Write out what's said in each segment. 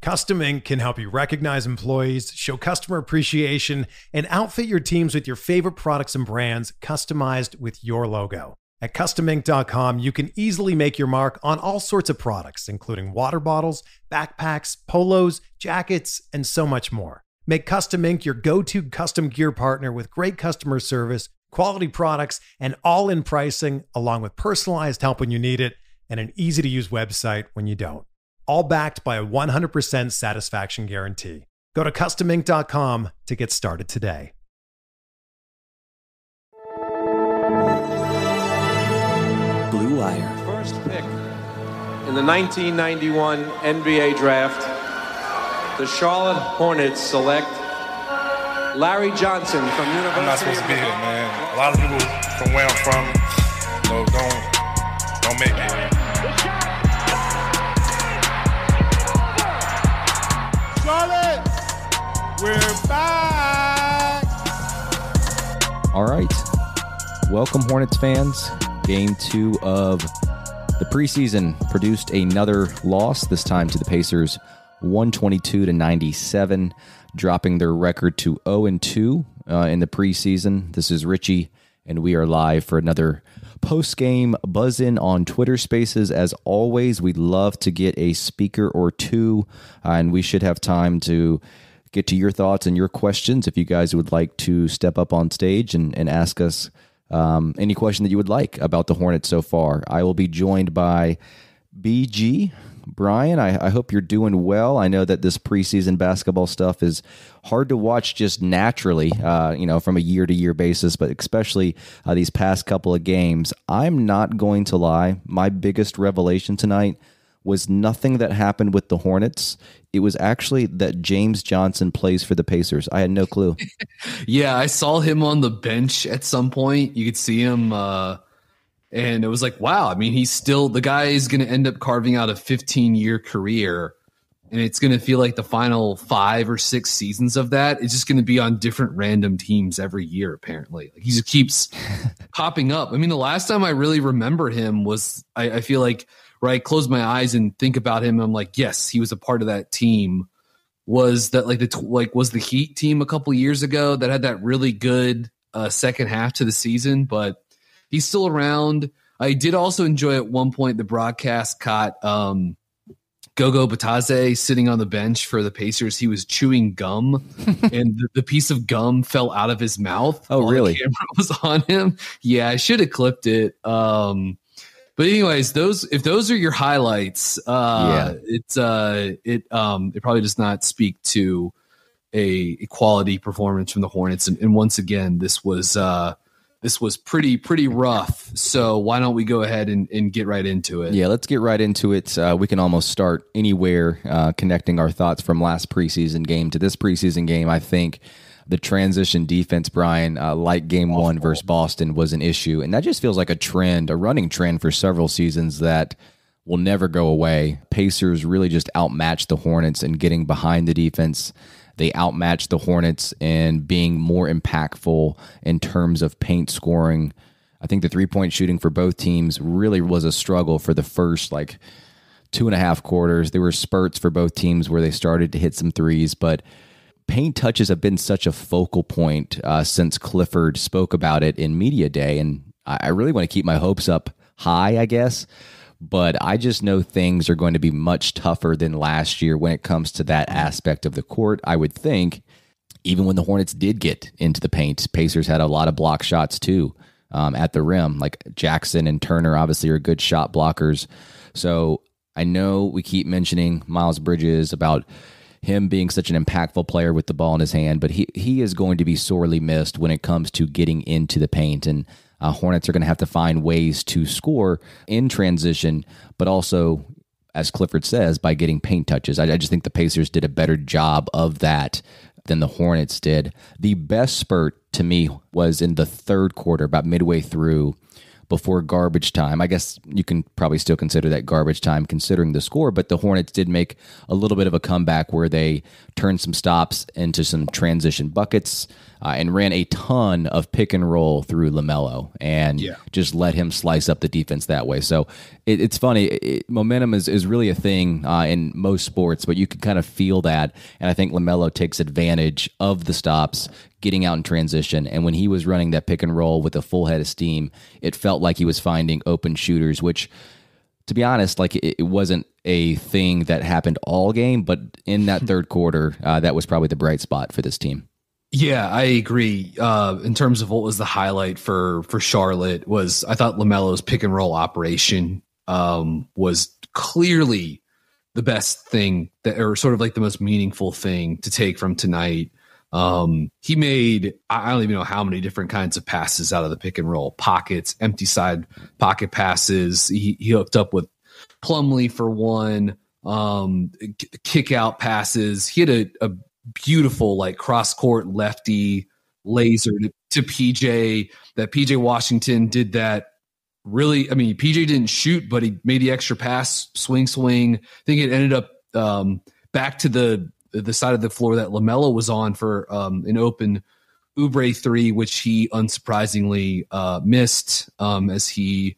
Custom Ink can help you recognize employees, show customer appreciation, and outfit your teams with your favorite products and brands customized with your logo. At CustomInk.com, you can easily make your mark on all sorts of products, including water bottles, backpacks, polos, jackets, and so much more. Make Custom Ink your go-to custom gear partner with great customer service, quality products, and all-in pricing, along with personalized help when you need it and an easy-to-use website when you don't. All backed by a 100% satisfaction guarantee. Go to CustomInk.com to get started today. Blue Wire. First pick in the 1991 NBA Draft, the Charlotte Hornets select Larry Johnson from University. I'm not supposed to be here, man. A lot of people from where I'm from, don't make me. Charlotte, we're back. All right. Welcome, Hornets fans. Game 2 of the preseason produced another loss, this time to the Pacers, 122-97, dropping their record to 0-2 in the preseason. This is Richie, and we are live for another post-game buzz-in on Twitter Spaces. As always, we'd love to get a speaker or two, and we should have time to get to your thoughts and your questions if you guys would like to step up on stage and ask us any question that you would like about the Hornets so far. I will be joined by BG. Brian, I hope you're doing well. I know that this preseason basketball stuff is hard to watch just naturally, from a year-to-year basis, but especially these past couple of games. I'm not going to lie. My biggest revelation tonight was nothing that happened with the Hornets. It was actually that James Johnson plays for the Pacers. I had no clue. Yeah, I saw him on the bench at some point. You could see him, and it was like, wow. I mean, the guy is going to end up carving out a 15-year career, and it's going to feel like the final 5 or 6 seasons of that. It's just going to be on different random teams every year, apparently. Like, he just keeps popping up. I mean, the last time I really remember him was, I feel like, right, close my eyes and think about him, I'm like, yes, he was a part of that team. Was that was the Heat team a couple years ago that had that really good second half to the season? But he's still around. I did also enjoy at one point the broadcast caught Gogo Batase sitting on the bench for the Pacers. He was chewing gum, and the piece of gum fell out of his mouth. Oh, really? The camera was on him. Yeah, I should have clipped it. But anyways, if those are your highlights, it probably does not speak to a quality performance from the Hornets. And once again, this was pretty rough. So why don't we go ahead and get right into it? Yeah, let's get right into it. We can almost start anywhere, connecting our thoughts from last preseason game to this preseason game. I think the transition defense, Brian, like game 1 versus Boston, was an issue. And that just feels like a running trend for several seasons that will never go away. Pacers really just outmatched the Hornets in getting behind the defense. They outmatched the Hornets in being more impactful in terms of paint scoring. I think the three-point shooting for both teams really was a struggle for the first 2.5 quarters. There were spurts for both teams where they started to hit some threes, but paint touches have been such a focal point since Clifford spoke about it in Media Day, and I really want to keep my hopes up high, I guess, but I just know things are going to be much tougher than last year when it comes to that aspect of the court. I would think, even when the Hornets did get into the paint, Pacers had a lot of block shots too at the rim. Like Jackson and Turner obviously are good shot blockers. So I know we keep mentioning Miles Bridges about him being such an impactful player with the ball in his hand, but he is going to be sorely missed when it comes to getting into the paint. And Hornets are going to have to find ways to score in transition, but also, as Clifford says, by getting paint touches. I just think the Pacers did a better job of that than the Hornets did. The best spurt to me was in the third quarter, about midway through, before garbage time. I guess you can probably still consider that garbage time considering the score, but the Hornets did make a little bit of a comeback where they turned some stops into some transition buckets. and ran a ton of pick and roll through LaMelo and just let him slice up the defense that way. So it's funny. Momentum is really a thing in most sports, but you can kind of feel that. And I think LaMelo takes advantage of the stops, getting out in transition. And when he was running that pick and roll with a full head of steam, it felt like he was finding open shooters, which, to be honest, like it wasn't a thing that happened all game, but in that third quarter, that was probably the bright spot for this team. Yeah, I agree. In terms of what was the highlight for Charlotte was, I thought LaMelo's pick and roll operation was clearly the best thing that, or sort of like the most meaningful thing to take from tonight. He made, I don't even know how many different kinds of passes out of the pick and roll, pockets, empty side pocket passes. He hooked up with Plumlee for one, kick out passes. He had a beautiful like cross court lefty laser to PJ. That PJ Washington did that really. I mean, PJ didn't shoot, but he made the extra pass, swing. I think it ended up back to the side of the floor that LaMelo was on for an open Oubre three, which he unsurprisingly missed, as he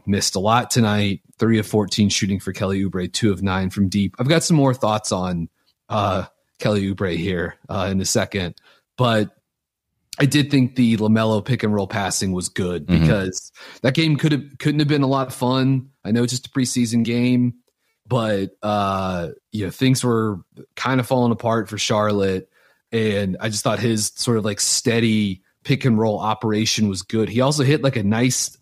missed a lot tonight. 3 of 14 shooting for Kelly Oubre, 2 of 9 from deep. I've got some more thoughts on Kelly Oubre here in a second, but I did think the LaMelo pick and roll passing was good because that game couldn't have been a lot of fun. I know it's just a preseason game, but things were kind of falling apart for Charlotte, and I just thought his sort of like steady pick and roll operation was good. He also hit like a nice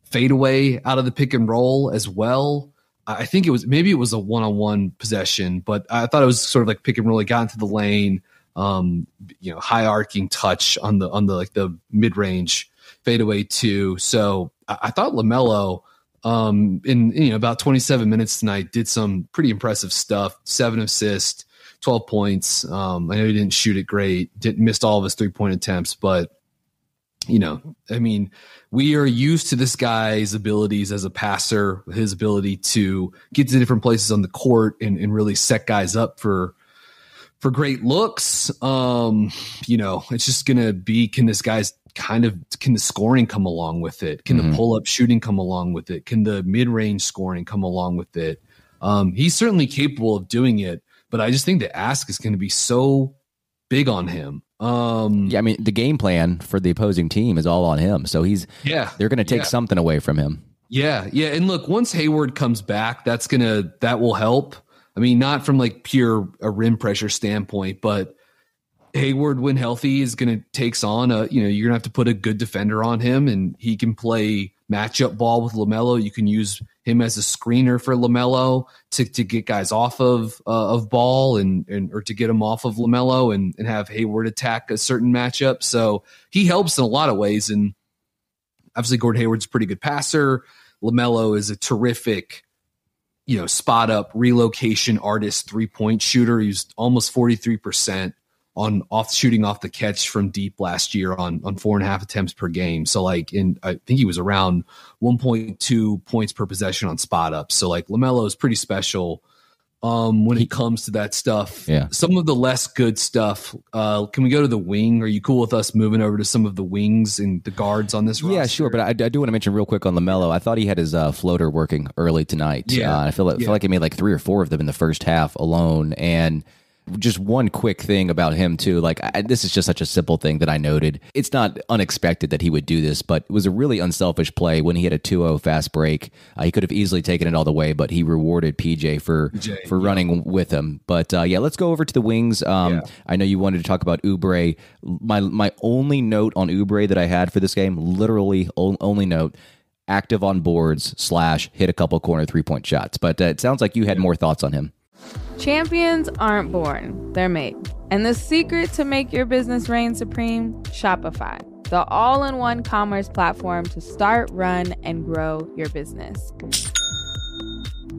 fadeaway out of the pick and roll as well. I think it was a one-on-one possession, but I thought it was sort of like pick and roll. He got into the lane, high arcing touch on the like the mid-range fadeaway too. So I thought LaMelo in about 27 minutes tonight did some pretty impressive stuff. 7 assists, 12 points. I know he didn't shoot it great, missed all of his 3-point attempts, but we are used to this guy's abilities as a passer, his ability to get to different places on the court and really set guys up for great looks. It's just going to be, can the scoring come along with it? Can the pull-up shooting come along with it? Can the mid-range scoring come along with it? He's certainly capable of doing it, but I just think the ask is going to be so big on him. The game plan for the opposing team is all on him. So they're going to take something away from him. Yeah. And look, once Hayward comes back, that will help. I mean, not from like pure a rim pressure standpoint, but Hayward, when healthy, is going to takes on you're going to have to put a good defender on him, and he can play matchup ball with LaMelo. You can use him as a screener for LaMelo to get guys off of ball or to get him off of LaMelo and have Hayward attack a certain matchup. So he helps in a lot of ways. And obviously Gordon Hayward's a pretty good passer. LaMelo is a terrific, spot up relocation artist, 3-point shooter. He's almost 43% shooting off the catch from deep last year on 4.5 attempts per game. So I think he was around 1.2 points per possession on spot up. So LaMelo is pretty special when it comes to that stuff. Yeah. Some of the less good stuff. Can we go to the wing? Are you cool with us moving over to some of the wings and the guards on this roster? Yeah, sure. But I do want to mention real quick on LaMelo. I thought he had his floater working early tonight. Yeah. I feel like he made 3 or 4 of them in the first half alone. And just one quick thing about him too. This is just such a simple thing that I noted. It's not unexpected that he would do this, but it was a really unselfish play when he had a 2-0 fast break. He could have easily taken it all the way, but he rewarded PJ for running with him. But let's go over to the wings. I know you wanted to talk about Oubre. My only note on Oubre that I had for this game, literally only note, active on boards / hit a couple corner 3-point shots. But it sounds like you had more thoughts on him. Champions aren't born, they're made. And the secret to make your business reign supreme? Shopify, the all-in-one commerce platform to start, run, and grow your business.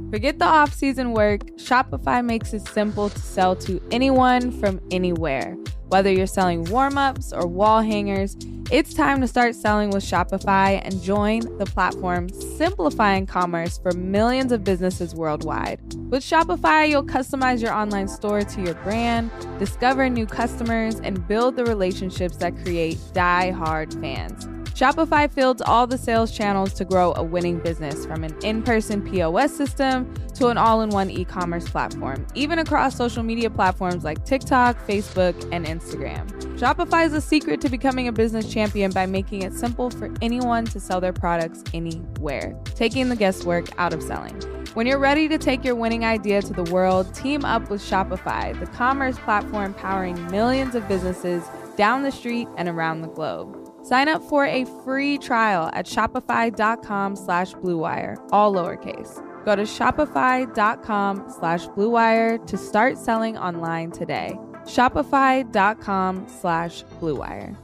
Forget the off-season work. Shopify makes it simple to sell to anyone from anywhere. Whether you're selling warm-ups or wall hangers, it's time to start selling with Shopify and join the platform simplifying commerce for millions of businesses worldwide. With Shopify, you'll customize your online store to your brand, discover new customers, and build the relationships that create die-hard fans. Shopify fields all the sales channels to grow a winning business, from an in-person POS system to an all-in-one e-commerce platform, even across social media platforms like TikTok, Facebook, and Instagram. Shopify is the secret to becoming a business champion by making it simple for anyone to sell their products anywhere, taking the guesswork out of selling. When you're ready to take your winning idea to the world, team up with Shopify, the commerce platform powering millions of businesses down the street and around the globe. Sign up for a free trial at shopify.com/Blue Wire, all lowercase. Go to shopify.com/Blue Wire to start selling online today. Shopify.com/Blue Wire.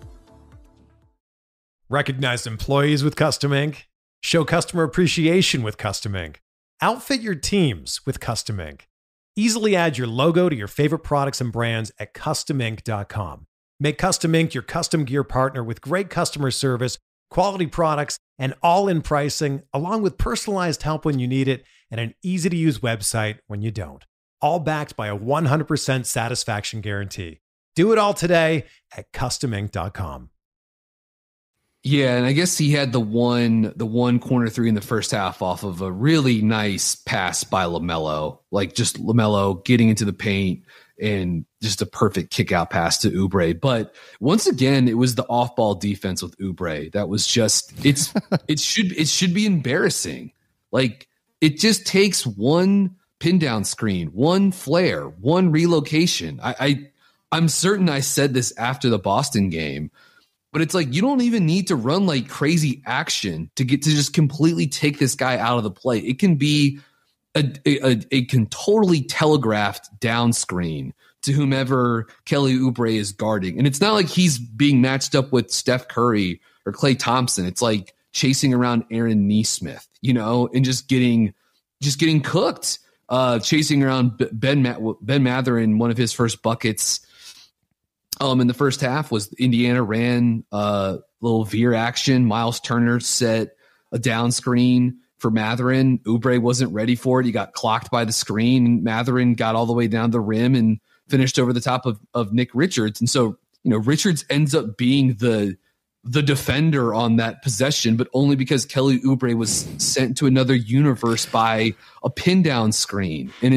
Recognize employees with Custom Ink. Show customer appreciation with Custom Ink. Outfit your teams with Custom Ink. Easily add your logo to your favorite products and brands at customink.com. Make Custom Ink your custom gear partner with great customer service, quality products, and all-in pricing, along with personalized help when you need it and an easy-to-use website when you don't. All backed by a 100% satisfaction guarantee. Do it all today at customink.com. Yeah, and I guess he had the one corner three in the first half off of a really nice pass by LaMelo. Like just LaMelo getting into the paint and just a perfect kick out pass to Oubre. But once again, it was the off-ball defense with Oubre. That was just it should be embarrassing. Like it just takes one pin down screen, one flare, one relocation. I'm certain I said this after the Boston game. But it's like you don't even need to run like crazy action to get to just completely take this guy out of the play. It can be a totally telegraphed down screen to whomever Kelly Oubre is guarding. And it's not like he's being matched up with Steph Curry or Klay Thompson. It's like chasing around Aaron Nesmith, and just getting cooked. Chasing around Ben Mathurin, one of his first buckets in the first half was Indiana ran a little veer action. Miles Turner set a down screen for Mathurin. Oubre wasn't ready for it. He got clocked by the screen. Mathurin got all the way down the rim and finished over the top of Nick Richards. And so, Richards ends up being the defender on that possession, but only because Kelly Oubre was sent to another universe by a pin down screen. And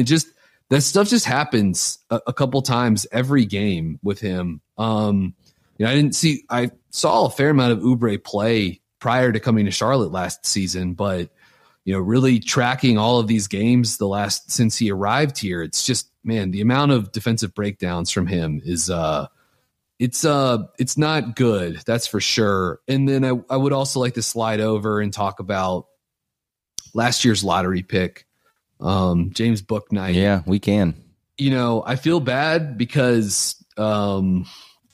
that stuff just happens a couple times every game with him. I saw a fair amount of Oubre play prior to coming to Charlotte last season, but really tracking all of these games since he arrived here, it's just, man, the amount of defensive breakdowns from him is it's not good. That's for sure. And then I would also like to slide over and talk about last year's lottery pick. James Bouknight. Yeah, we can. I feel bad because for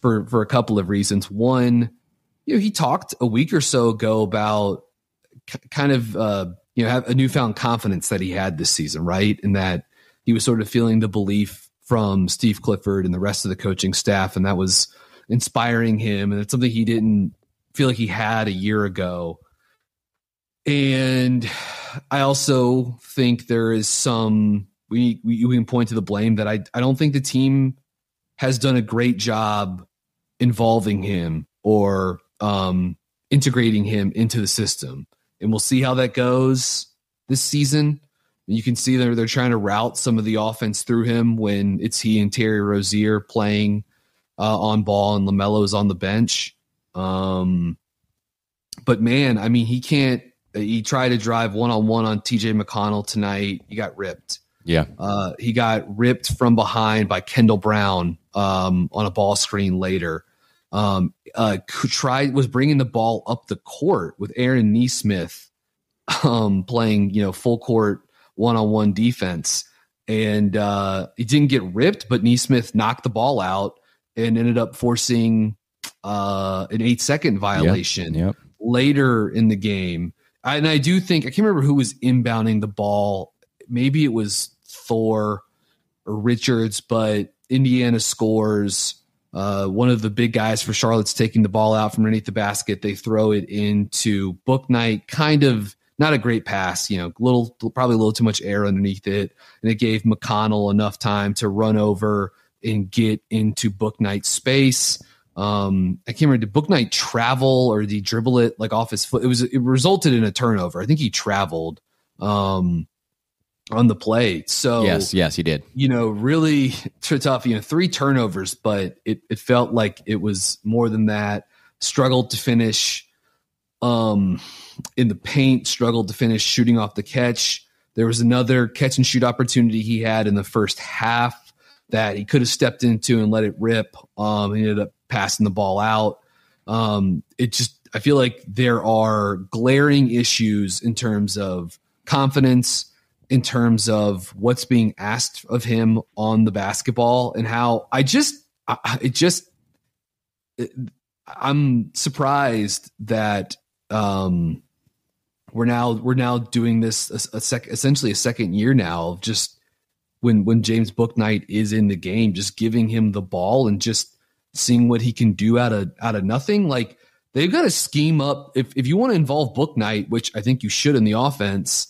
a couple of reasons. One, he talked a week or so ago about kind of have a newfound confidence that he had this season, right? And that he was sort of feeling the belief from Steve Clifford and the rest of the coaching staff, and that was inspiring him. And it's something he didn't feel like he had a year ago. And I also think there is we can point to the blame that I don't think the team has done a great job involving him or integrating him into the system. And we'll see how that goes this season. You can see they're trying to route some of the offense through him when it's he and Terry Rozier playing on ball and LaMelo's on the bench. But man, I mean, he can't. He tried to drive one-on-one on TJ McConnell tonight. He got ripped. Yeah. He got ripped from behind by Kendall Brown on a ball screen later. Was bringing the ball up the court with Aaron Nesmith playing, full court one-on-one defense. And he didn't get ripped, but Nesmith knocked the ball out and ended up forcing an 8-second violation later in the game. And I do think, I can't remember who was inbounding the ball maybe it was Thor or Richards, but Indiana scores. One of the big guys for Charlotte's taking the ball out from underneath the basket. They throw it into Bouknight, kind of not a great pass, probably a little too much air underneath it. And it gave McConnell enough time to run over and get into Bouknight's space. I can't remember, did Bouknight travel or did he dribble it like off his foot? It resulted in a turnover. I think he traveled on the play. So yes, he did. Really tough, 3 turnovers, but it felt like it was more than that. Struggled to finish in the paint, struggled to finish shooting off the catch. There was another catch and shoot opportunity he had in the first half that he could have stepped into and let it rip. He ended up passing the ball out. I feel like there are glaring issues in terms of confidence, in terms of what's being asked of him on the basketball, and how I'm surprised that we're now doing this essentially a second year now of just when James Bouknight is in the game, just giving him the ball and just seeing what he can do out of nothing. Like, they've got to scheme up if you want to involve Bouknight, which I think you should in the offense.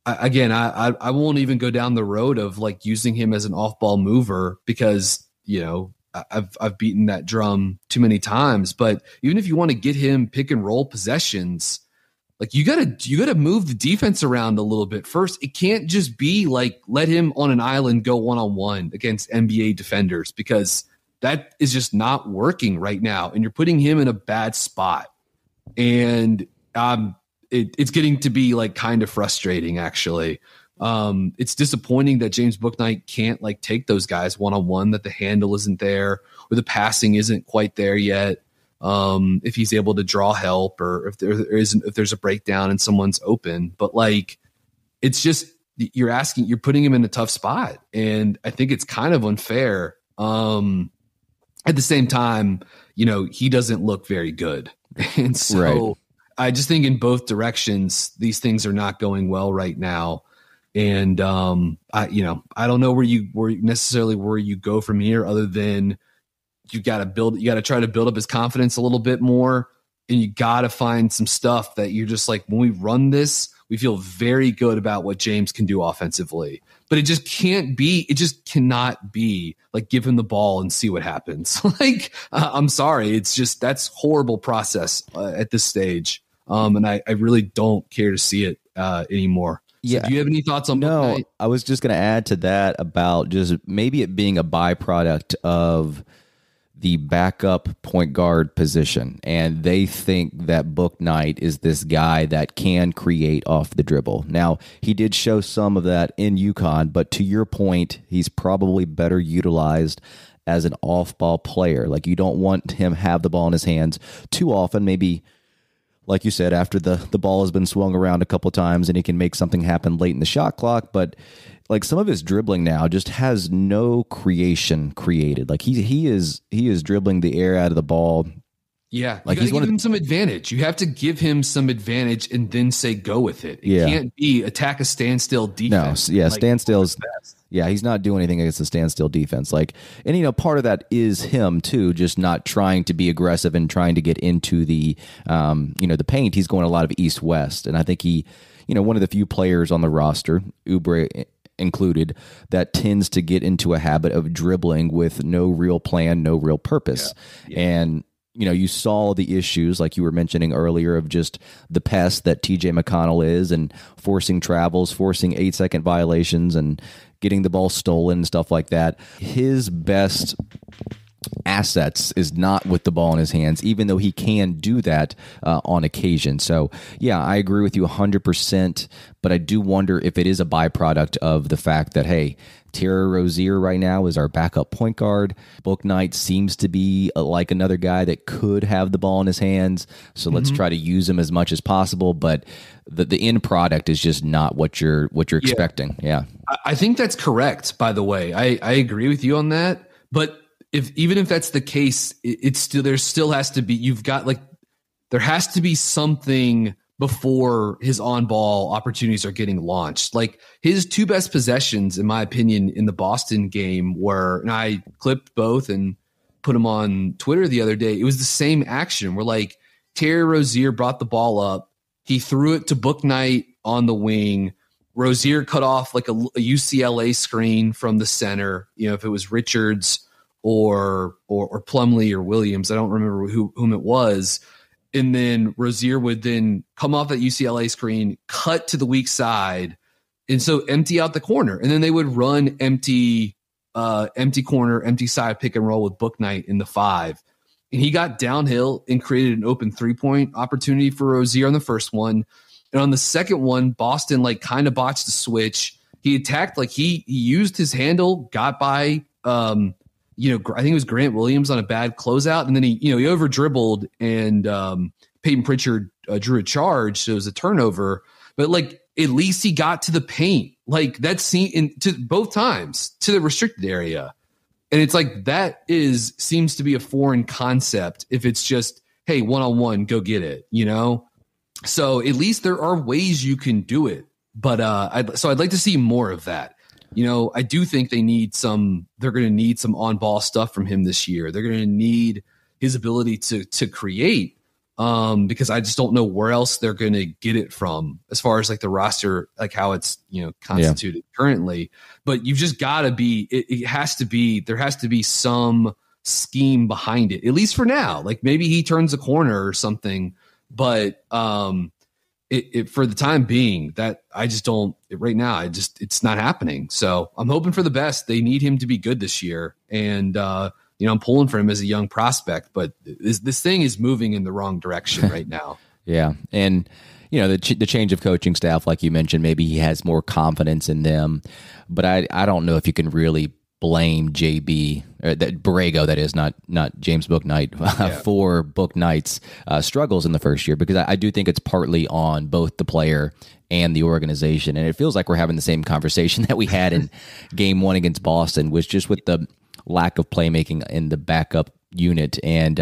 I won't even go down the road of like using him as an off-ball mover because I've beaten that drum too many times. But even if you want to get him pick and roll possessions, like you gotta move the defense around a little bit first. It can't just be like let him on an island go one-on-one against NBA defenders, because that is just not working right now, and you're putting him in a bad spot. And it's getting to be like kind of frustrating, actually. It's disappointing that James Bouknight can't like take those guys one-on-one, that the handle isn't there or the passing isn't quite there yet. If he's able to draw help, or if there's a breakdown and someone's open, but like, it's just, you're putting him in a tough spot. And I think it's kind of unfair. At the same time, he doesn't look very good. And so right. I just think in both directions, these things are not going well right now. And, I don't know where you go from here, other than you got to try to build up his confidence a little bit more. And you got to find some stuff that you're just like, when we run this, we feel very good about what James can do offensively, but it just cannot be like, give him the ball and see what happens. Like, I'm sorry. It's just, that's horrible process at this stage. And I really don't care to see it anymore. Yeah. So do you have any thoughts on No, Bouknight? I was just going to add to that about just maybe it being a byproduct of the backup point guard position, and they think that Bouknight is this guy that can create off the dribble. Now, he did show some of that in UConn, but to your point, he's probably better utilized as an off-ball player. Like, you don't want him have the ball in his hands too often, maybe like you said, after the ball has been swung around a couple of times and he can make something happen late in the shot clock. But like, some of his dribbling now just has no creation created. Like, he is dribbling the air out of the ball. Yeah, like, you got to give him some advantage. You have to give him some advantage and then say go with it. It can't be attack a standstill defense. No, yeah, standstills. Yeah, he's not doing anything against the standstill defense. Like, and part of that is him too, just not trying to be aggressive and trying to get into the the paint. He's going a lot of east-west, and I think he, one of the few players on the roster, Oubre included, that tends to get into a habit of dribbling with no real plan, no real purpose. Yeah. And you saw the issues like you were mentioning earlier of just the pest that TJ McConnell is, and forcing travels, forcing 8-second violations, and getting the ball stolen and stuff like that. His best assets is not with the ball in his hands, even though he can do that on occasion. So, yeah, I agree with you 100%, but I do wonder if it is a byproduct of the fact that, hey, Terry Rozier right now is our backup point guard. Bouknight seems to be like another guy that could have the ball in his hands, so let's try to use him as much as possible, but the end product is just not what you're expecting. Yeah. I think that's correct, by the way. I agree with you on that, but even if that's the case, there still has to be, there has to be something before his on-ball opportunities are getting launched. Like his two best possessions, in my opinion, in the Boston game were, and I clipped both and put them on Twitter the other day. It was the same action where like Terry Rozier brought the ball up. He threw it to Bouknight on the wing. Rozier cut off like a UCLA screen from the center. You know, if it was Richards or Plumlee or Williams, I don't remember whom it was. And then Rozier would then come off that UCLA screen, cut to the weak side, and so empty out the corner. And then they would run empty corner, empty side pick and roll with Bouknight in the 5. And he got downhill and created an open 3-point opportunity for Rozier on the first one. And on the second one, Boston like kind of botched the switch. He attacked, like he used his handle, got by I think it was Grant Williams on a bad closeout, and then he over dribbled, and Peyton Pritchard drew a charge, so it was a turnover. But like at least he got to the paint, like that's seen to both times to the restricted area, and it's like that seems to be a foreign concept if it's just hey 1-on-1 go get it, So at least there are ways you can do it, but I'd like to see more of that. I do think they're going to need some on-ball stuff from him this year. They're going to need his ability to create because I just don't know where else they're going to get it from as far as like the roster, like how it's, constituted currently. But you've just got to there has to be some scheme behind it, at least for now. Like maybe he turns a corner or something, but for the time being, that I just don't right now. It's not happening. So I'm hoping for the best. They need him to be good this year, and I'm pulling for him as a young prospect. But this thing is moving in the wrong direction right now. Yeah, and the change of coaching staff, like you mentioned, maybe he has more confidence in them. But I don't know if you can really blame JB Borrego, that is not James Bouknight, for Bouknight's struggles in the first year, because I do think it's partly on both the player and the organization, and it feels like we're having the same conversation that we had in Game 1 against Boston, was just with the lack of playmaking in the backup unit. And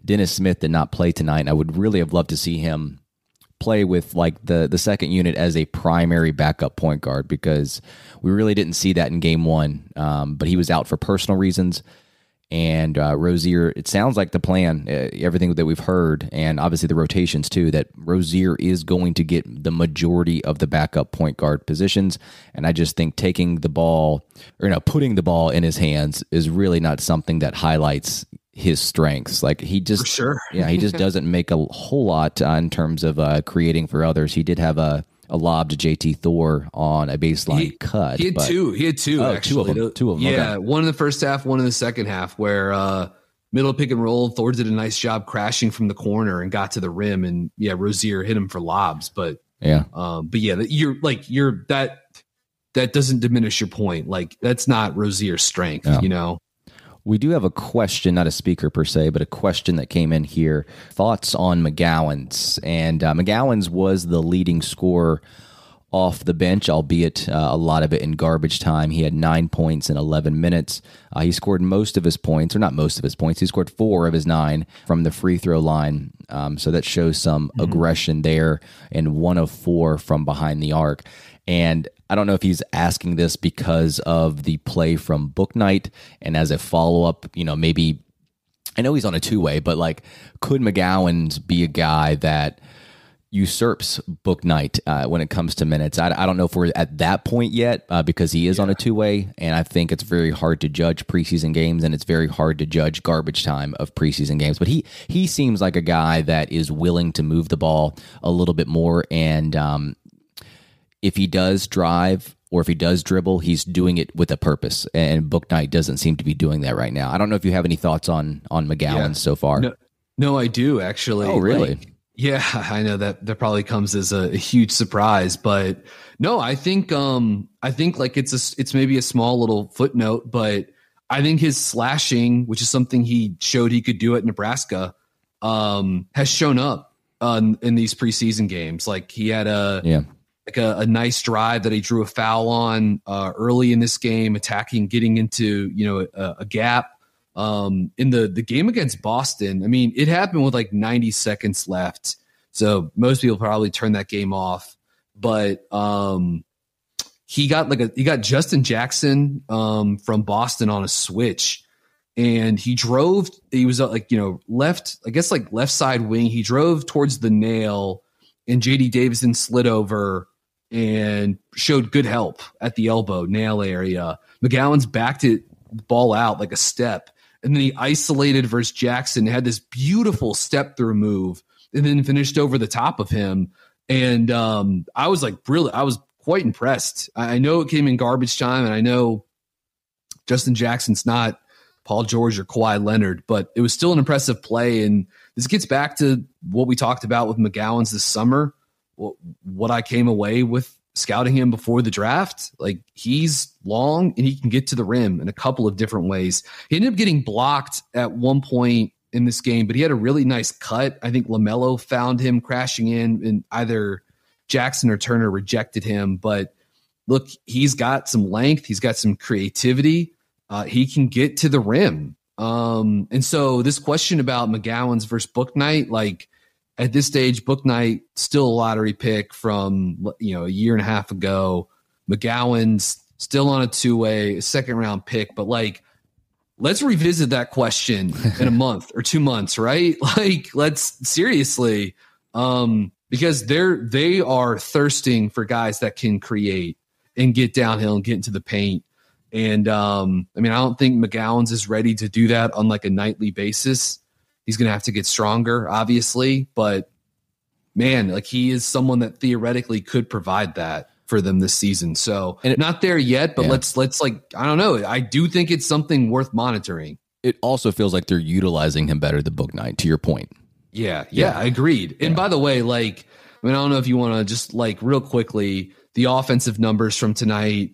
Dennis Smith did not play tonight, and I would really have loved to see him play with like the second unit as a primary backup point guard, because we really didn't see that in Game 1. But he was out for personal reasons. And Rozier, it sounds like the plan, everything that we've heard, and obviously the rotations too, that Rozier is going to get the majority of the backup point guard positions. And I just think taking the ball, putting the ball in his hands is really not something that highlights his strengths. Like he just, for sure. He just doesn't make a whole lot in terms of creating for others. He did have a lob to JT Thor on a baseline cut. He had two, actually. Two of them. Yeah, okay. One in the first half, one in the second half, where middle pick and roll, Thor did a nice job crashing from the corner and got to the rim, and Rozier hit him for lobs. But that doesn't diminish your point. Like that's not Rozier's strength, We do have a question, not a speaker per se, but a question that came in here. Thoughts on McGowan's. And McGowan's was the leading scorer off the bench, albeit a lot of it in garbage time. He had 9 points in 11 minutes. He scored most of his points, or not most of his points. He scored 4 of his 9 from the free throw line. So that shows some aggression there, and 1 of 4 from behind the arc. And I don't know if he's asking this because of the play from Bouknight, and as a follow-up, maybe, I know he's on a two-way, but like, could McGowan's be a guy that usurps Bouknight when it comes to minutes? I don't know if we're at that point yet because he is on a two-way, and I think it's very hard to judge preseason games, and it's very hard to judge garbage time of preseason games. But he seems like a guy that is willing to move the ball a little bit more, and if he does drive or if he does dribble, he's doing it with a purpose, and Bouknight doesn't seem to be doing that right now. I don't know if you have any thoughts on McGowan so far. No, I do actually. Oh, really? I know that probably comes as a huge surprise, but no, I think like it's maybe a small little footnote, but I think his slashing, which is something he showed he could do at Nebraska, has shown up in these preseason games. Like he had a nice drive that he drew a foul on early in this game, attacking, getting into a gap. In the game against Boston, I mean, it happened with like 90 seconds left. So most people probably turn that game off. But he got Justin Jackson from Boston on a switch, and he was left side wing. He drove towards the nail, and JD Davison slid over and showed good help at the elbow nail area. McGowan's backed it ball out like a step, and then he isolated versus Jackson, had this beautiful step through move, and then finished over the top of him. And I was quite impressed. I know it came in garbage time, and I know Justin Jackson's not Paul George or Kawhi Leonard, but it was still an impressive play. And this gets back to what we talked about with McGowan's this summer. What I came away with scouting him before the draft, like, he's long and he can get to the rim in a couple of different ways. He ended up getting blocked at one point in this game, but he had a really nice cut. I think LaMelo found him crashing in, and either Jackson or Turner rejected him. But look, he's got some length. He's got some creativity. He can get to the rim. And so this question about McGowan's versus Bouknight, like, at this stage, Bouknight still a lottery pick from, a year and a half ago. McGowan's still on a two-way, second round pick, but like, let's revisit that question in a month or 2 months, right? Like, let's seriously, because they are thirsting for guys that can create and get downhill and get into the paint. And I don't think McGowan's is ready to do that on like a nightly basis. He's going to have to get stronger, obviously, but man, like, he is someone that theoretically could provide that for them this season. So not there yet, but let's like, I don't know. I do think it's something worth monitoring. It also feels like they're utilizing him better than Bouknight, to your point. Yeah, agreed. And by the way, like, I don't know if you want to just like real quickly, the offensive numbers from tonight: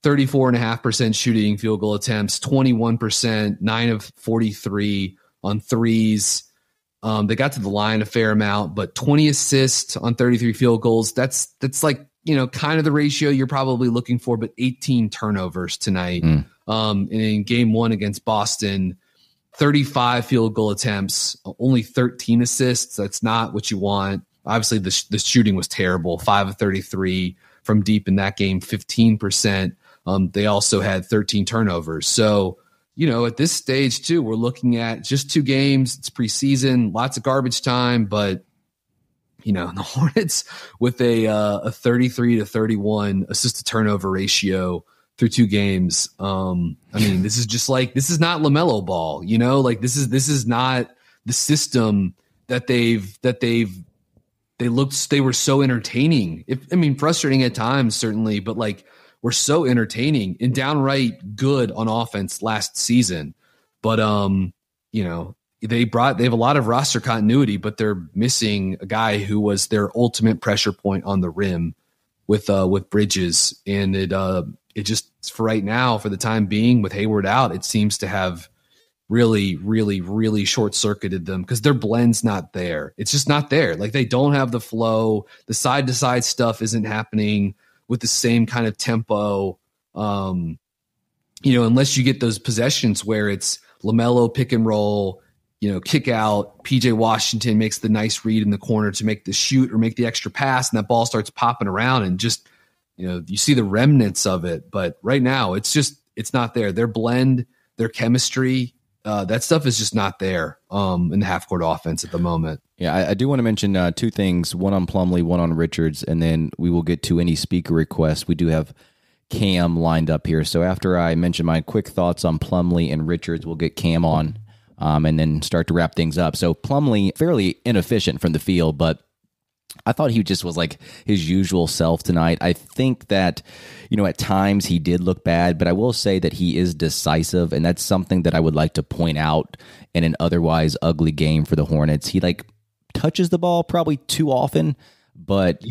34.5% shooting field goal attempts, 21%, 9 of 43 on threes. They got to the line a fair amount, but 20 assists on 33 field goals. That's like, kind of the ratio you're probably looking for, but 18 turnovers tonight. And in game one against Boston, 35 field goal attempts, only 13 assists. That's not what you want. Obviously, the shooting was terrible. 5 of 33 from deep in that game, 15%. They also had 13 turnovers. So, at this stage too, we're looking at just 2 games. It's preseason, lots of garbage time, but the Hornets with a 33-31 assist to turnover ratio through 2 games. This is not LaMelo ball, like this is not the system that they were so entertaining. Frustrating at times, certainly, but like, were so entertaining and downright good on offense last season. But, they have a lot of roster continuity, but they're missing a guy who was their ultimate pressure point on the rim with Bridges. And it just, for right now, for the time being, with Hayward out, it seems to have really, really, really short circuited them because their blend's not there. It's just not there. Like, they don't have the flow. The side to side stuff isn't happening with the same kind of tempo, unless you get those possessions where it's LaMelo pick and roll, kick out, PJ Washington makes the nice read in the corner to make the shoot or make the extra pass, and that ball starts popping around, and just, you see the remnants of it. But right now, it's not there. Their blend, their chemistry, that stuff is just not there in the half court offense at the moment. Yeah, I do want to mention 2 things, one on Plumlee, one on Richards, and then we will get to any speaker requests. We do have Cam lined up here. So after I mention my quick thoughts on Plumlee and Richards, we'll get Cam on and then start to wrap things up. So Plumlee, fairly inefficient from the field, but I thought he just was like his usual self tonight. I think that, at times he did look bad, but I will say that he is decisive, and that's something that I would like to point out in an otherwise ugly game for the Hornets. He touches the ball probably too often, but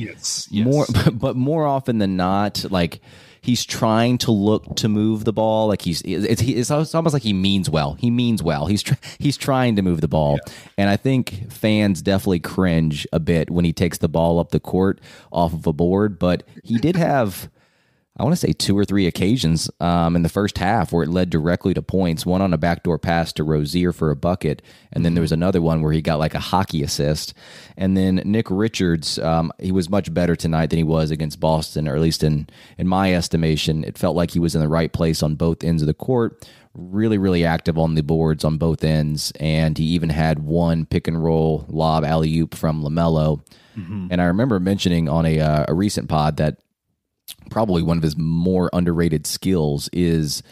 more often than not, like, he's trying to look to move the ball. Like, it's almost like he means well. He means well. He's trying to move the ball. Yeah. And I think fans definitely cringe a bit when he takes the ball up the court off of a board, but he did have, I want to say 2 or 3 occasions in the first half where it led directly to points. One on a backdoor pass to Rozier for a bucket, and then there was another one where he got like a hockey assist. And then Nick Richards, he was much better tonight than he was against Boston, or at least in my estimation. It felt like he was in the right place on both ends of the court. Really, really active on the boards on both ends, and he even had one pick and roll lob alley-oop from LaMelo. And I remember mentioning on a recent pod that probably one of his more underrated skills is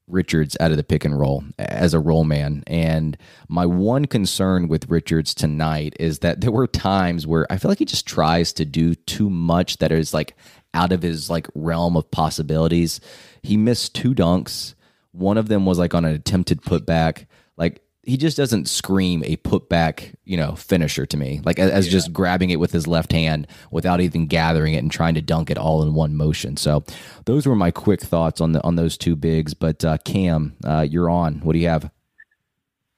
Richards out of the pick and roll as a roll man. And my one concern with Richards tonight is that there were times where I feel like he just tries to do too much that is like out of his like realm of possibilities. He missed 2 dunks. One of them was like on an attempted putback. Like, he just doesn't scream a putback, finisher to me. Like as just grabbing it with his left hand without even gathering it and trying to dunk it all in one motion. So those were my quick thoughts on those 2 bigs. But Cam, you're on. What do you have?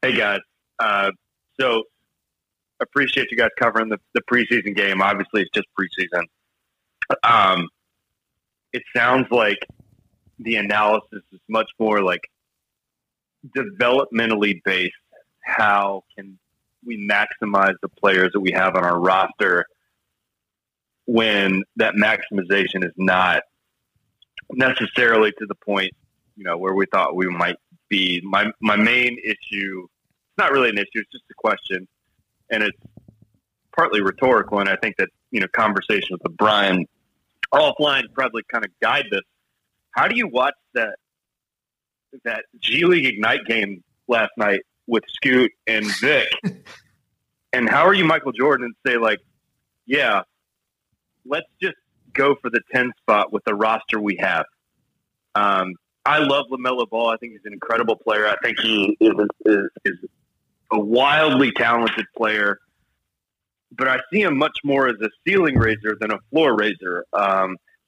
Hey guys. So appreciate you guys covering the preseason game. Obviously it's just preseason. It sounds like the analysis is much more like developmentally based. How can we maximize the players that we have on our roster when that maximization is not necessarily to the point, where we thought we might be. My main issue, it's not really an issue, it's just a question, and it's partly rhetorical, and I think that, conversations with Brian offline probably kind of guide this. How do you watch that G League Ignite game last night with Scoot and Vic? And how are you Michael Jordan and say, like, yeah, let's just go for the 10 spot with the roster we have? I love LaMelo Ball. I think he's an incredible player. I think he is a wildly talented player. But I see him much more as a ceiling raiser than a floor raiser.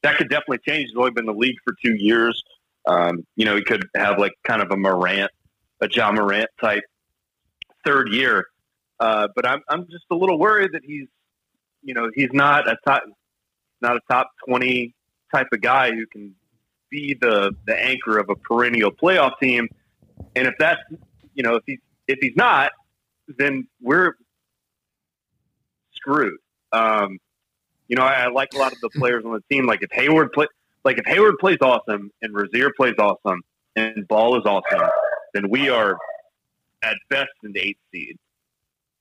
That could definitely change. He's only been in the league for 2 years. He could have like kind of a Ja Morant type third year. But I'm just a little worried that he's not a top 20 type of guy who can be the anchor of a perennial playoff team. And if that's, if he's not, then we're screwed. I like a lot of the players on the team. Like if Hayward plays awesome and Rozier plays awesome and Ball is awesome, then we are at best in the 8th seed.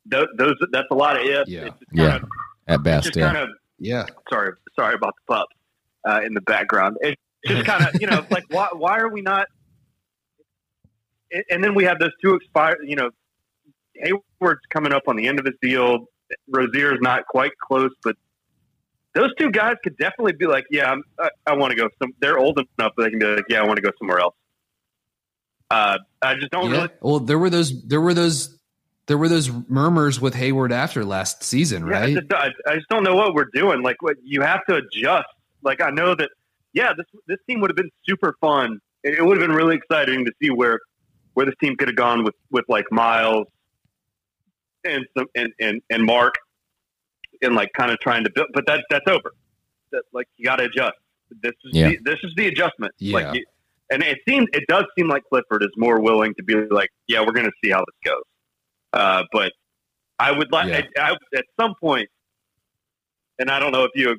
That's a lot of ifs. Yeah. It's just kind of, at best. Kind of, Sorry about the pups in the background. It's just kind of, like why are we not? And then we have those 2 expired. Hayward's coming up on the end of his deal. Rozier's not quite close, but those 2 guys could definitely be like, yeah, I want to go. They're old enough that they can be like, yeah, I want to go somewhere else. I just don't really. Well, there were those murmurs with Hayward after last season, right? Yeah, I just don't know what we're doing. Like, what you have to adjust. Like, I know that. Yeah, this team would have been super fun. It would have been really exciting to see where this team could have gone with like Miles and Mark. And like kind of trying to build, but that's over. Like you got to adjust. This is the adjustment. Yeah. And it does seem like Clifford is more willing to be like, yeah, we're going to see how this goes. But I would like at some point, and I don't know if you,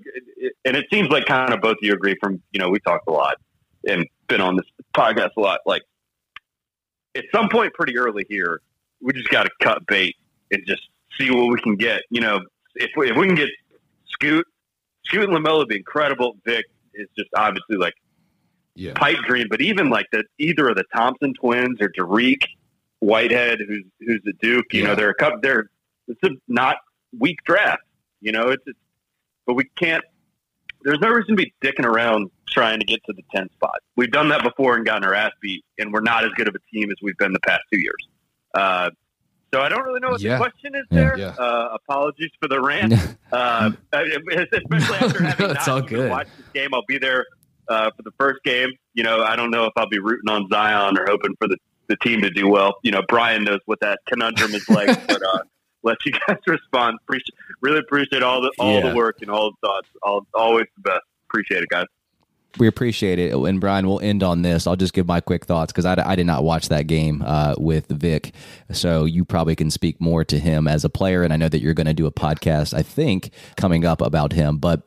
and it seems like kind of both of you agree. From we talked a lot and been on this podcast a lot. Like at some point, pretty early here, we just got to cut bait and just see what we can get. If we can get Scoot and LaMelo would be incredible. Vic is just obviously like pipe dream, but even like either of the Thompson twins or Derek Whitehead, who's at Duke, they're a couple. It's a not weak draft, but we can't. There's no reason to be dicking around trying to get to the 10 spot. We've done that before and gotten our ass beat, and we're not as good of a team as we've been the past 2 years. So I don't really know what the question is there. Yeah. Apologies for the rant. Especially after having not watched this game. I'll be there for the first game. I don't know if I'll be rooting on Zion or hoping for the team to do well. Brian knows what that conundrum is like. But let you guys respond. Really appreciate all the work and all the thoughts. Always the best. Appreciate it, guys. We appreciate it. And Brian, we'll end on this. I'll just give my quick thoughts because I did not watch that game with Vic. So you probably can speak more to him as a player. And I know that you're going to do a podcast, I think, coming up about him. But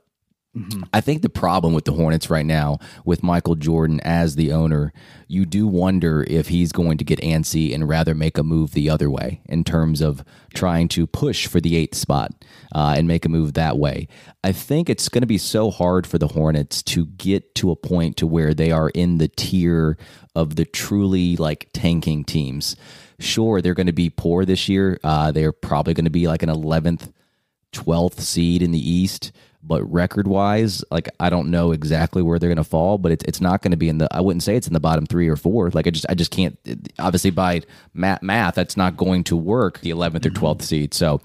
I think the problem with the Hornets right now, with Michael Jordan as the owner, you do wonder if he's going to get antsy and rather make a move the other way in terms of trying to push for the 8th spot and make a move that way. I think it's going to be so hard for the Hornets to get to a point to where they are in the tier of the truly like tanking teams. Sure, they're going to be poor this year. They're probably going to be like an 11th, 12th seed in the East. But record-wise, like I don't know exactly where they're going to fall, but it's not going to be in the. I wouldn't say it's in the bottom 3 or 4. Like I just can't. Obviously, by math, that's not going to work. The 11th or 12th seed. So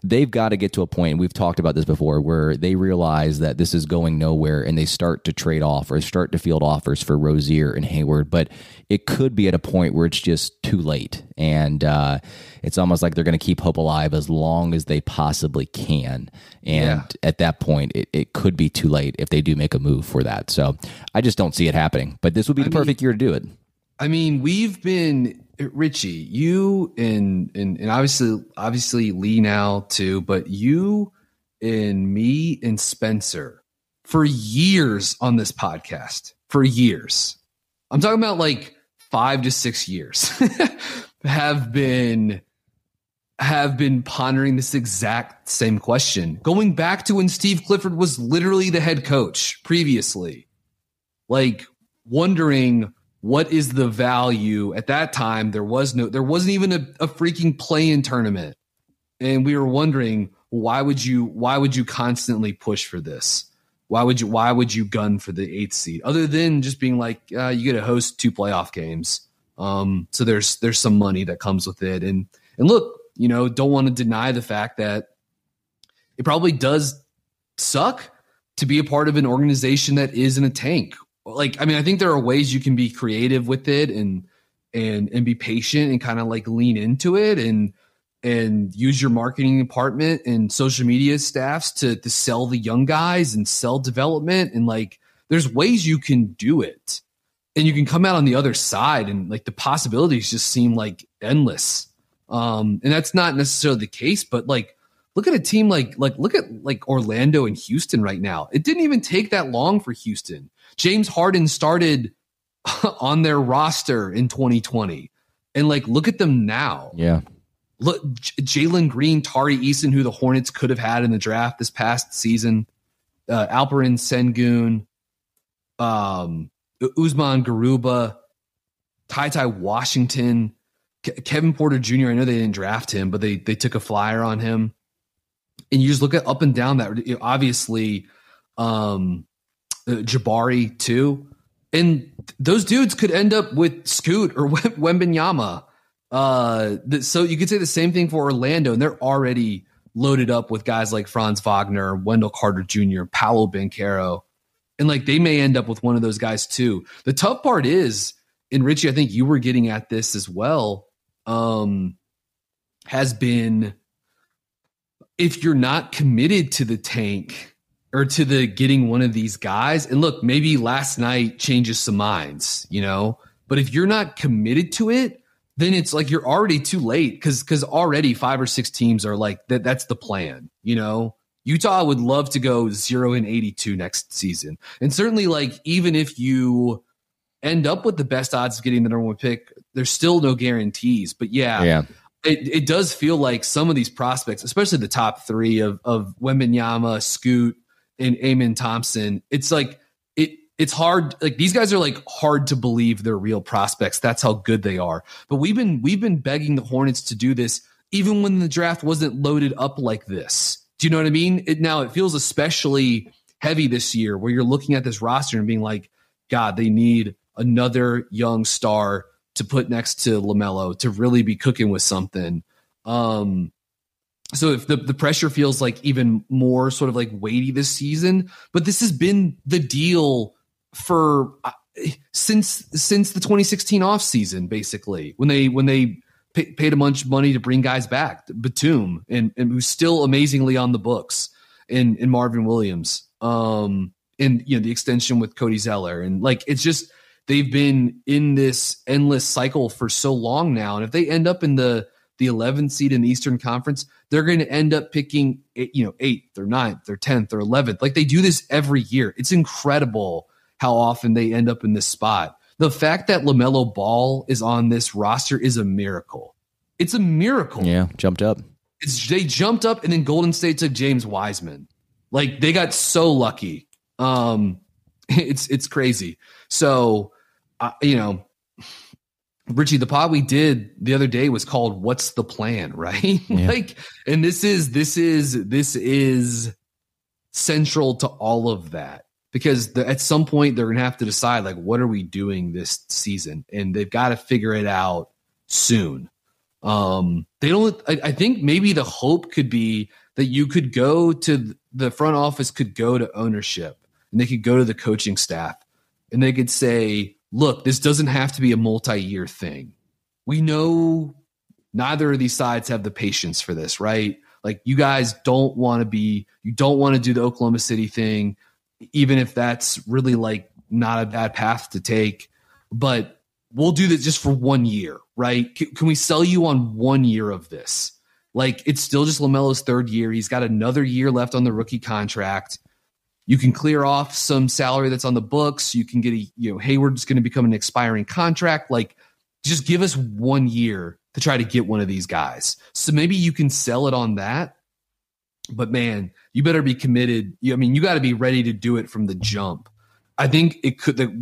they've got to get to a point, and we've talked about this before, where they realize that this is going nowhere, and they start to trade off or start to field offers for Rozier and Hayward. But it could be at a point where it's just too late, and it's almost like they're going to keep hope alive as long as they possibly can. And at that point, it could be too late if they do make a move for that. So I just don't see it happening. But this would be the perfect year to do it. I mean, we've been Richie, you and obviously Lee now too, but you and me and Spencer for years on this podcast, for years. I'm talking about like 5 to 6 years have been pondering this exact same question, going back to when Steve Clifford was literally the head coach previously, like wondering what is the value at that time. There wasn't even a freaking play-in tournament. And we were wondering, why would you constantly push for this? Why would you gun for the 8th seed other than just being like, you get to host 2 playoff games. So there's some money that comes with it. And look, don't want to deny the fact that it probably does suck to be a part of an organization that is in a tank. Like, I mean, I think there are ways you can be creative with it and be patient and kind of like lean into it and use your marketing department and social media staffs to sell the young guys and sell development. And like, there's ways you can do it and you can come out on the other side and like the possibilities just seem like endless. And that's not necessarily the case, but like, look at a team like look at like Orlando and Houston right now. It didn't even take that long for Houston. James Harden started on their roster in 2020. And like, look at them now. Yeah. Look, Jalen Green, Tari Eason, who the Hornets could have had in the draft this past season, Alperen Sengun, Usman Garuba, Ty Washington, Kevin Porter Jr. I know they didn't draft him, but they took a flyer on him. And you just look at up and down that, obviously, Jabari too. And those dudes could end up with Scoot or Wembanyama. So you could say the same thing for Orlando, and they're already loaded up with guys like Franz Wagner, Wendell Carter Jr., Paolo Banchero. And like, they may end up with one of those guys too. The tough part is, and Richie, I think you were getting at this as well, has been, if you're not committed to the tank or to the getting one of these guys, and look, maybe last night changes some minds, but if you're not committed to it, then it's like you're already too late because already 5 or 6 teams are like that's the plan. Utah would love to go 0-82 next season, and certainly like even if you end up with the best odds of getting the number 1 pick, there's still no guarantees. But yeah. It does feel like some of these prospects, especially the top 3 of Wembanyama, Scoot, and Amen Thompson, it's like it's hard. Like, these guys are like hard to believe they're real prospects. That's how good they are. But we've been begging the Hornets to do this even when the draft wasn't loaded up like this. Do you know what I mean? It feels especially heavy this year where you're looking at this roster and being like, God, they need another young star to put next to LaMelo to really be cooking with something. So if the pressure feels like even more sort of like weighty this season, but this has been the deal for since the 2016 off season, basically, when they paid a bunch of money to bring guys back, Batum and who's still amazingly on the books, in Marvin Williams. and the extension with Cody Zeller, and like it's just they've been in this endless cycle for so long now. And if they end up in the 11th seed in the Eastern Conference, they're going to end up picking 8th or 9th or 10th or 11th. Like they do this every year. It's incredible how often they end up in this spot. The fact that LaMelo Ball is on this roster is a miracle. It's a miracle. Yeah, jumped up. They jumped up, and then Golden State took James Wiseman. Like they got so lucky. It's crazy. So, Richie, the pod we did the other day was called "What's the Plan?" Right? Yeah. And this is central to all of that, because at some point they're going to have to decide, like, what are we doing this season? And they've got to figure it out soon. I think maybe the hope could be that you could go to the front office, could go to ownership, and they could go to the coaching staff, and they could say, look, this doesn't have to be a multi-year thing. We know neither of these sides have the patience for this, right? Like you guys don't want to do the Oklahoma City thing, even if that's really like not a bad path to take, but we'll do this just for 1 year, right? Can we sell you on 1 year of this? Like it's still just LaMelo's third year. He's got another year left on the rookie contract. You can clear off some salary that's on the books. You can get Hayward's going to become an expiring contract. Like just give us 1 year to try to get one of these guys. So maybe you can sell it on that. But man, you better be committed. You got to be ready to do it from the jump. I think it could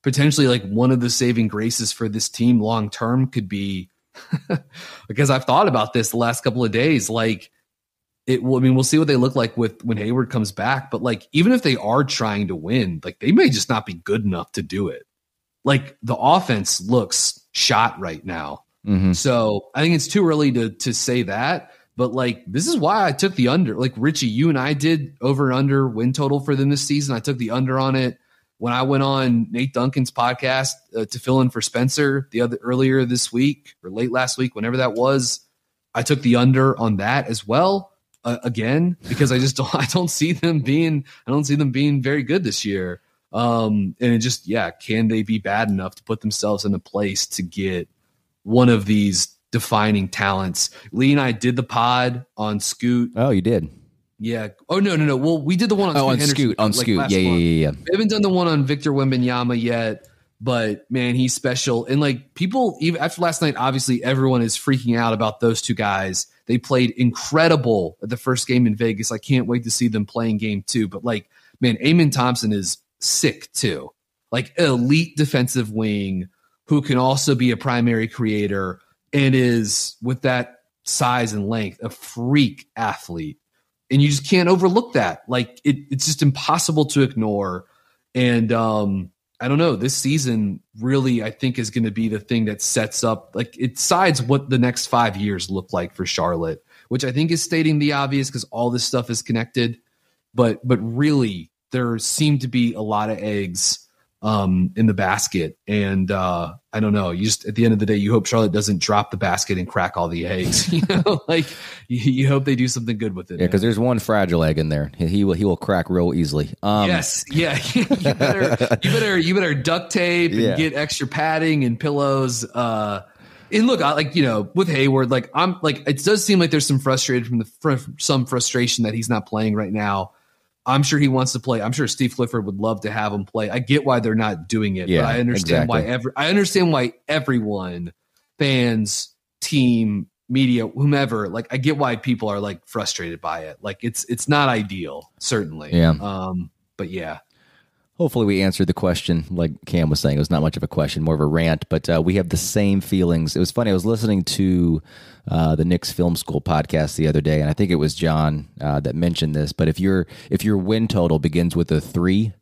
potentially one of the saving graces for this team long term could be because I've thought about this the last couple of days. We'll see what they look like when Hayward comes back. But even if they are trying to win, they may just not be good enough to do it. The offense looks shot right now. Mm-hmm. So I think it's too early to say that. But this is why I took the under. Richie, you and I did over and under win total for them this season. I took the under on it when I went on Nate Duncan's podcast to fill in for Spencer earlier this week or late last week, whenever that was. I took the under on that as well. Again, because I don't see them being very good this year. And it just, can they be bad enough to put themselves in a place to get one of these defining talents? Lee and I did the pod on Scoot. Oh, you did? Yeah. Oh, no. Well, we did the one on Scoot. On Scoot. Yeah. We haven't done the one on Victor Wembanyama yet, but man, he's special. And people, even after last night, obviously everyone is freaking out about those two guys. They played incredible at the first game in Vegas. I can't wait to see them playing game 2. But man, Amen Thompson is sick too. Elite defensive wing who can also be a primary creator and is, with that size and length, a freak athlete. And you just can't overlook that. It's just impossible to ignore. And I don't know, this season really, I think, is going to be the thing that sets up, it decides what the next 5 years look like for Charlotte, which I think is stating the obvious because all this stuff is connected. But really, there seem to be a lot of eggs in the basket. And I don't know, you just, at the end of the day, you hope Charlotte doesn't drop the basket and crack all the eggs. You hope they do something good with it. Yeah, because there's one fragile egg in there. He will crack real easily. Yes, yeah. you better duct tape and get extra padding and pillows. And look, with Hayward, it does seem like there's some frustration some frustration that he's not playing right now. I'm sure he wants to play. I'm sure Steve Clifford would love to have him play. I get why they're not doing it, but I understand why everyone, fans, team, media, whomever, I get why people are frustrated by it. It's not ideal, certainly. Yeah. But yeah. Hopefully we answered the question. Like Cam was saying, it was not much of a question, more of a rant, but we have the same feelings. It was funny. I was listening to the Knicks Film School podcast the other day, and I think it was John that mentioned this, but if your win total begins with a 3,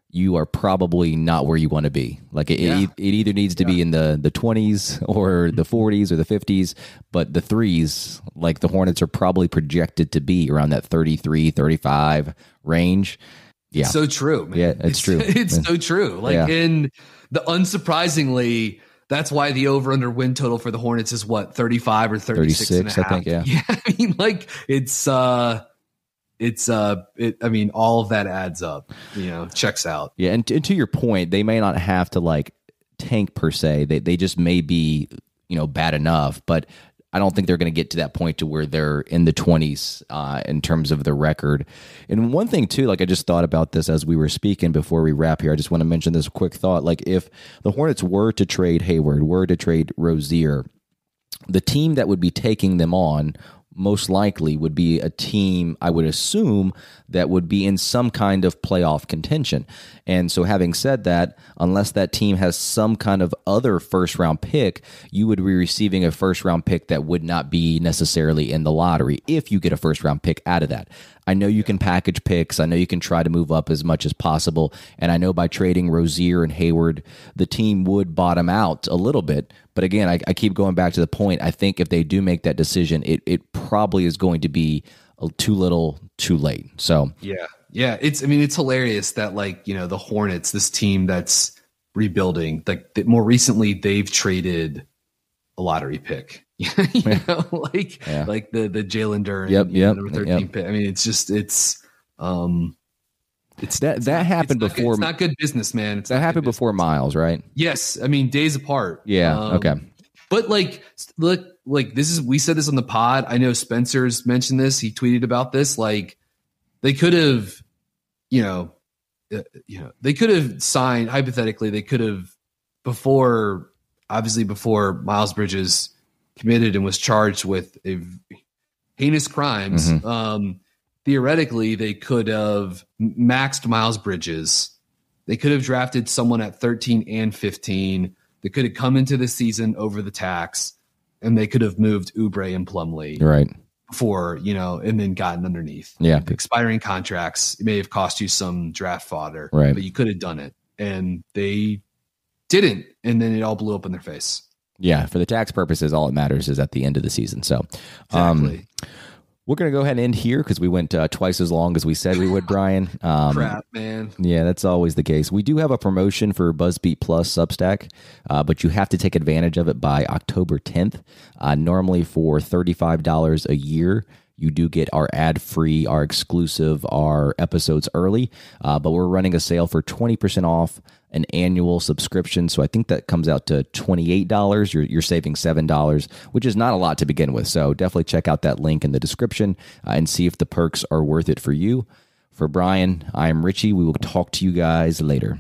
you are probably not where you want to be. It either needs to be in the 20s or the 40s or the 50s, but the 3s, the Hornets are probably projected to be around that 33, 35 range. Yeah. It's so true, man. Yeah, it's true. It's so true. In the unsurprisingly, that's why the over-under win total for the Hornets is what, 35 or 36 and a half? I think, yeah. Yeah, I mean, it's I mean, all of that adds up, checks out. Yeah. And to your point, they may not have to like tank per se. They just may be, bad enough, but I don't think they're going to get to that point to where they're in the 20s in terms of the record. And one thing too, like I just thought about this as we were speaking before we wrap here. I just want to mention this quick thought. Like if the Hornets were to trade Hayward, were to trade Rozier, the team that would be taking them on most likely would be a team, I would assume, that would be in some kind of playoff contention. And so having said that, unless that team has some kind of other first-round pick, you would be receiving a first-round pick that would not be necessarily in the lottery if you get a first-round pick out of that. I know you can package picks. I know you can try to move up as much as possible. And I know by trading Rozier and Hayward, the team would bottom out a little bit. But again, I keep going back to the point. I think if they do make that decision, it probably is going to be too little, too late. So yeah. It's hilarious that the Hornets, this team that's rebuilding, more recently they've traded a lottery pick. Like the Jalen Duren, number 13 pick. I mean, that happened before. It's not good business, man. That happened before Miles, right? Yes, I mean days apart. Yeah. Okay. But look, this is, we said this on the pod. I know Spencer's mentioned this. He tweeted about this. Like they could have, they could have signed hypothetically. They could have before Miles Bridges committed and was charged with heinous crimes. Mm-hmm. Theoretically, they could have maxed Miles Bridges. They could have drafted someone at 13 and 15. They could have come into the season over the tax, and they could have moved Oubre and Plumlee right before, and then gotten underneath. Yeah, expiring contracts. It may have cost you some draft fodder, right? But you could have done it, and they didn't, and then it all blew up in their face. Yeah, for the tax purposes, all it matters is at the end of the season. So, exactly. We're going to go ahead and end here because we went twice as long as we said we would, Brian. Crap, man. Yeah, that's always the case. We do have a promotion for BuzzBeat Plus Substack, but you have to take advantage of it by October 10th. Normally for $35 a year, you do get our ad-free, our exclusive, our episodes early, but we're running a sale for 20% off an annual subscription. So I think that comes out to $28. You're saving $7, which is not a lot to begin with. So definitely check out that link in the description and see if the perks are worth it for you. For Brian, I am Richie. We will talk to you guys later.